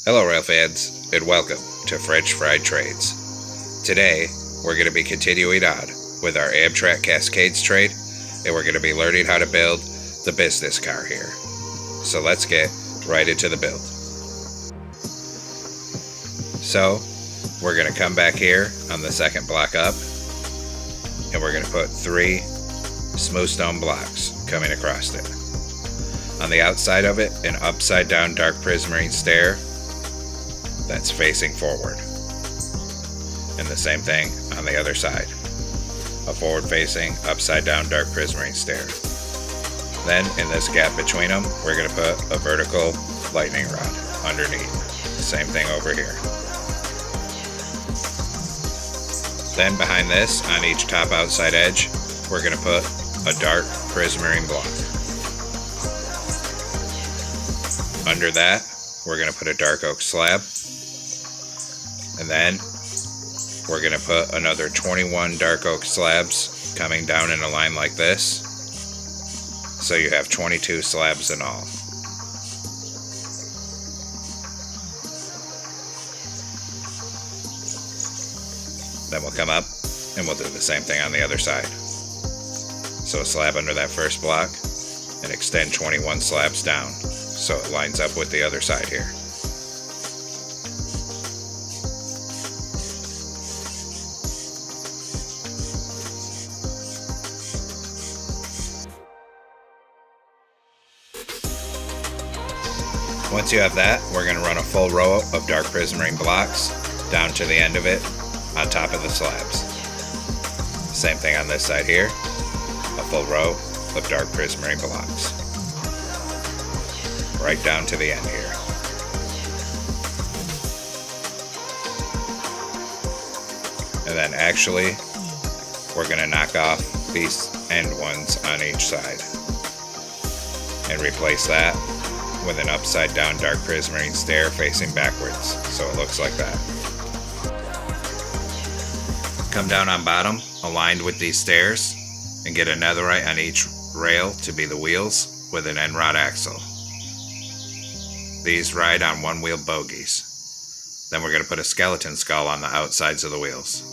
Hello rail fans, and welcome to French Fried Trades. Today, we're going to be continuing on with our Amtrak Cascades trade, and we're going to be learning how to build the business car here. So let's get right into the build. So, we're going to come back here on the second block up, and we're going to put 3 smooth stone blocks coming across it. On the outside of it, an upside down dark prismarine stair that's facing forward. And the same thing on the other side. A forward facing, upside down dark prismarine stair. Then in this gap between them, we're going to put a vertical lightning rod underneath. Same thing over here. Then behind this, on each top outside edge, we're going to put a dark prismarine block. Under that, we're going to put a dark oak slab. And then we're going to put another 21 dark oak slabs coming down in a line like this. So you have 22 slabs in all. Then we'll come up and we'll do the same thing on the other side. So a slab under that first block and extend 21 slabs down so it lines up with the other side here. Once you have that, we're going to run a full row of dark prismarine blocks down to the end of it on top of the slabs. Same thing on this side here, a full row of dark prismarine blocks. Right down to the end here. And then actually, we're going to knock off these end ones on each side and replace that with an upside down dark prismarine stair facing backwards, so it looks like that. Come down on bottom, aligned with these stairs, and get a netherite on each rail to be the wheels with an end rod axle. These ride on one wheel bogies. Then we're going to put a skeleton skull on the outsides of the wheels.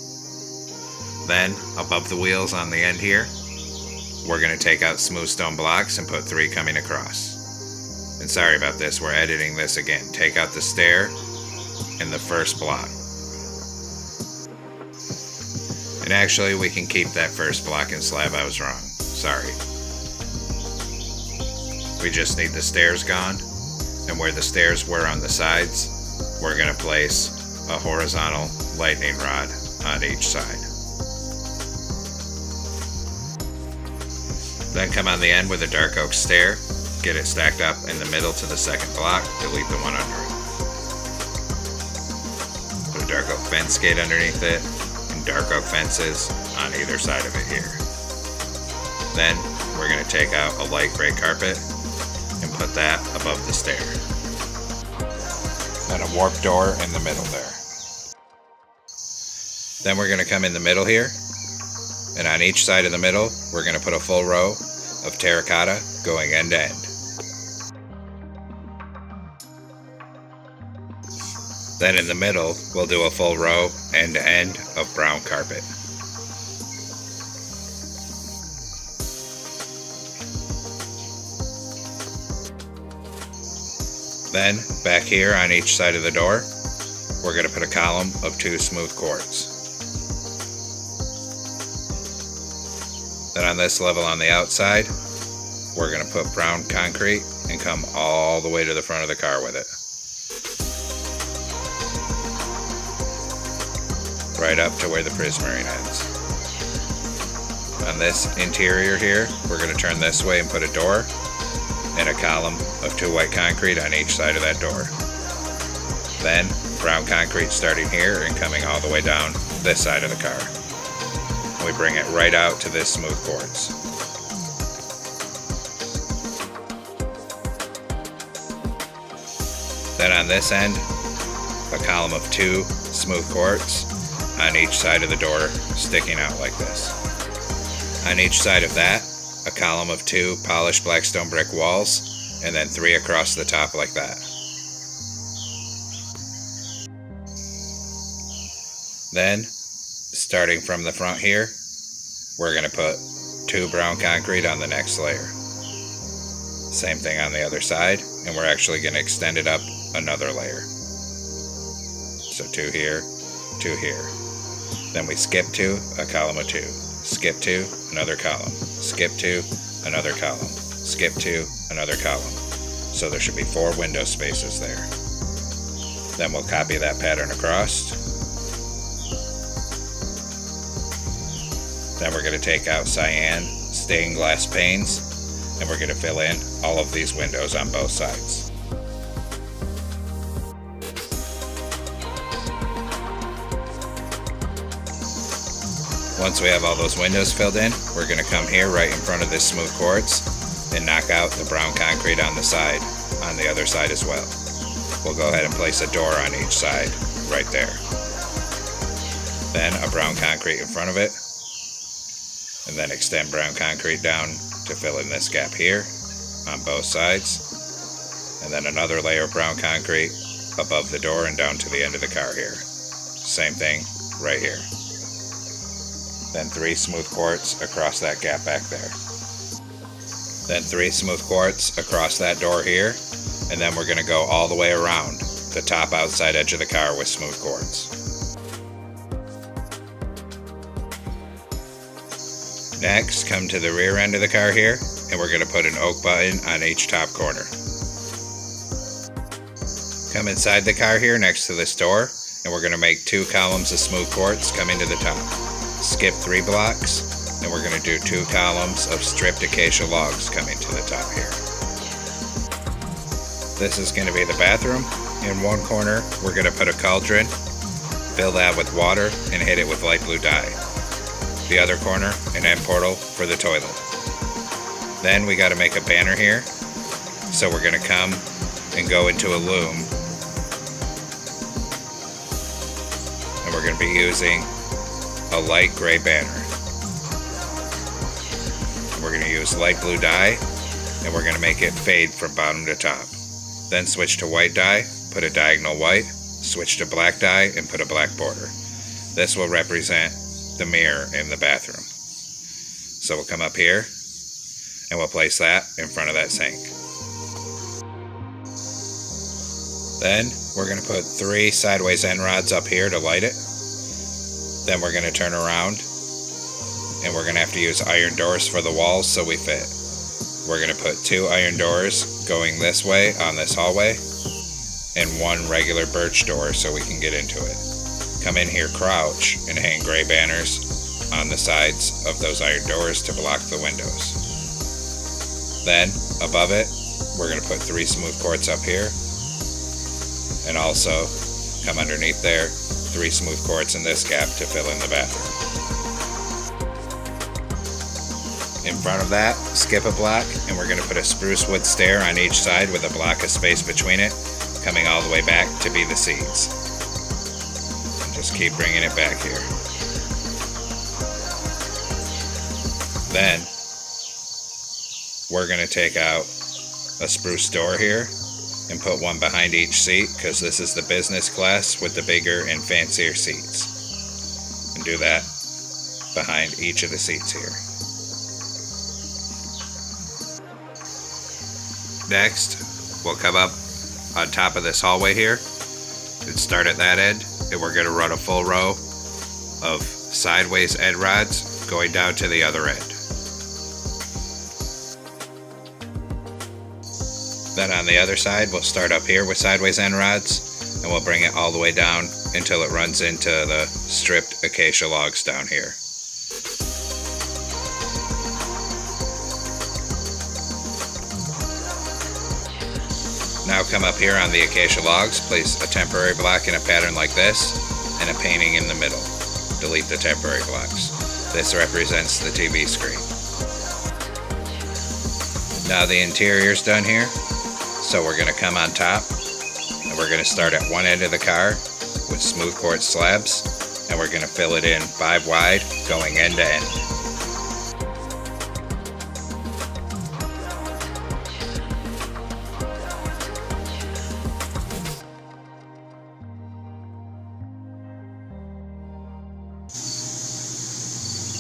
Then, above the wheels on the end here, we're going to take out smooth stone blocks and put 3 coming across. And sorry about this, we're editing this again. Take out the stair in the first block. And actually, we can keep that first block and slab. I was wrong. Sorry. We just need the stairs gone. And where the stairs were on the sides, we're going to place a horizontal lightning rod on each side. Then come on the end with a dark oak stair. Get it stacked up in the middle to the second block, delete the one under it. Put a dark oak fence gate underneath it, and dark oak fences on either side of it here. Then, we're going to take out a light gray carpet and put that above the stair. Then a warp door in the middle there. Then we're going to come in the middle here, and on each side of the middle, we're going to put a full row of terracotta going end to end. Then in the middle, we'll do a full row end to end of brown carpet. Then, back here on each side of the door, we're going to put a column of 2 smooth quartz. Then on this level on the outside, we're going to put brown concrete and come all the way to the front of the car with it. Right up to where the prismarine ends. On this interior here, we're going to turn this way and put a door and a column of 2 white concrete on each side of that door. Then brown concrete starting here and coming all the way down this side of the car. We bring it right out to this smooth quartz. Then on this end, a column of 2 smooth quartz on each side of the door sticking out like this. On each side of that, a column of 2 polished black stone brick walls, and then 3 across the top like that. Then, starting from the front here, we're going to put 2 brown concrete on the next layer. Same thing on the other side, and we're actually going to extend it up another layer. So 2 here, 2 here. Then we skip 2, a column of 2. Skip 2, another column. Skip 2, another column. Skip 2, another column. So there should be 4 window spaces there. Then we'll copy that pattern across. Then we're going to take out cyan stained glass panes, and we're going to fill in all of these windows on both sides. Once we have all those windows filled in, we're going to come here right in front of this smooth quartz and knock out the brown concrete on the side, on the other side as well. We'll go ahead and place a door on each side right there. Then a brown concrete in front of it, and then extend brown concrete down to fill in this gap here on both sides, and then another layer of brown concrete above the door and down to the end of the car here. Same thing right here. Then 3 smooth quartz across that gap back there. Then 3 smooth quartz across that door here, and then we're going to go all the way around the top outside edge of the car with smooth quartz. Next, come to the rear end of the car here, and we're going to put an oak button on each top corner. Come inside the car here next to this door, and we're going to make 2 columns of smooth quartz coming to the top. Skip 3 blocks, and we're going to do 2 columns of stripped acacia logs coming to the top here. This is going to be the bathroom. In one corner, we're going to put a cauldron, fill that with water, and hit it with light blue dye. The other corner, an end portal for the toilet. Then we got to make a banner here, so we're going to come and go into a loom, and we're going to be using a light gray banner. We're going to use light blue dye, and we're going to make it fade from bottom to top. Then switch to white dye, put a diagonal white, switch to black dye, and put a black border. This will represent the mirror in the bathroom. So we'll come up here, and we'll place that in front of that sink. Then we're going to put 3 sideways end rods up here to light it. Then we're going to turn around, and we're going to have to use iron doors for the walls so we fit. We're going to put 2 iron doors going this way on this hallway, and 1 regular birch door so we can get into it. Come in here, crouch, and hang gray banners on the sides of those iron doors to block the windows. Then, above it, we're going to put 3 smooth quartz up here, and also come underneath there, 3 smooth quartz in this gap to fill in the bathroom. In front of that, skip a block, and we're going to put a spruce wood stair on each side with a block of space between it, coming all the way back to be the seats. And just keep bringing it back here. Then, we're going to take out a spruce door here and put 1 behind each seat, because this is the business class with the bigger and fancier seats. And do that behind each of the seats here. Next, we'll come up on top of this hallway here and start at that end, and we're going to run a full row of sideways end rods going down to the other end. Then on the other side, we'll start up here with sideways end rods, and we'll bring it all the way down until it runs into the stripped acacia logs down here. Now come up here on the acacia logs, place a temporary block in a pattern like this, and a painting in the middle. Delete the temporary blocks. This represents the TV screen. Now the interior's done here, so we're going to come on top, and we're going to start at one end of the car with smooth quartz slabs, and we're going to fill it in 5 wide, going end to end.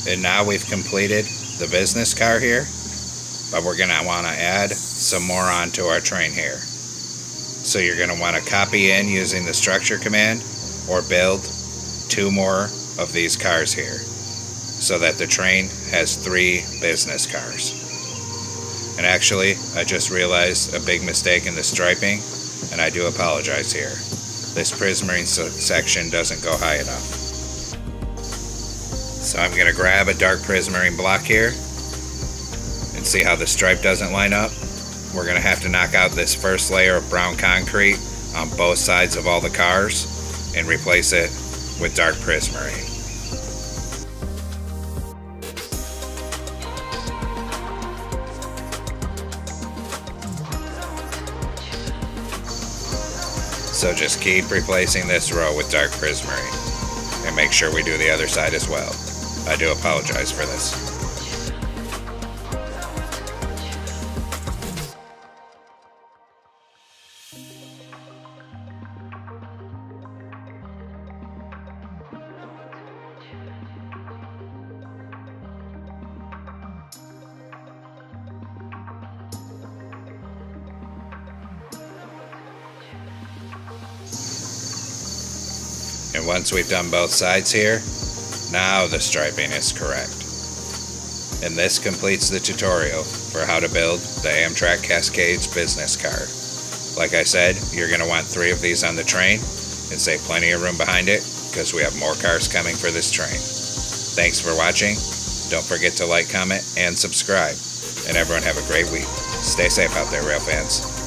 And now we've completed the business car here, but we're going to want to add some more onto our train here. So you're going to want to copy in using the structure command or build 2 more of these cars here so that the train has 3 business cars. And actually, I just realized a big mistake in the striping, and I do apologize here. This prismarine section doesn't go high enough. So I'm going to grab a dark prismarine block here and see how the stripe doesn't line up. We're going to have to knock out this first layer of brown concrete on both sides of all the cars and replace it with dark prismarine. So just keep replacing this row with dark prismarine and make sure we do the other side as well. I do apologize for this. And once we've done both sides here, now the striping is correct. And this completes the tutorial for how to build the Amtrak Cascades business car. Like I said, you're going to want 3 of these on the train and save plenty of room behind it because we have more cars coming for this train. Thanks for watching. Don't forget to like, comment, and subscribe. And everyone have a great week. Stay safe out there, rail fans.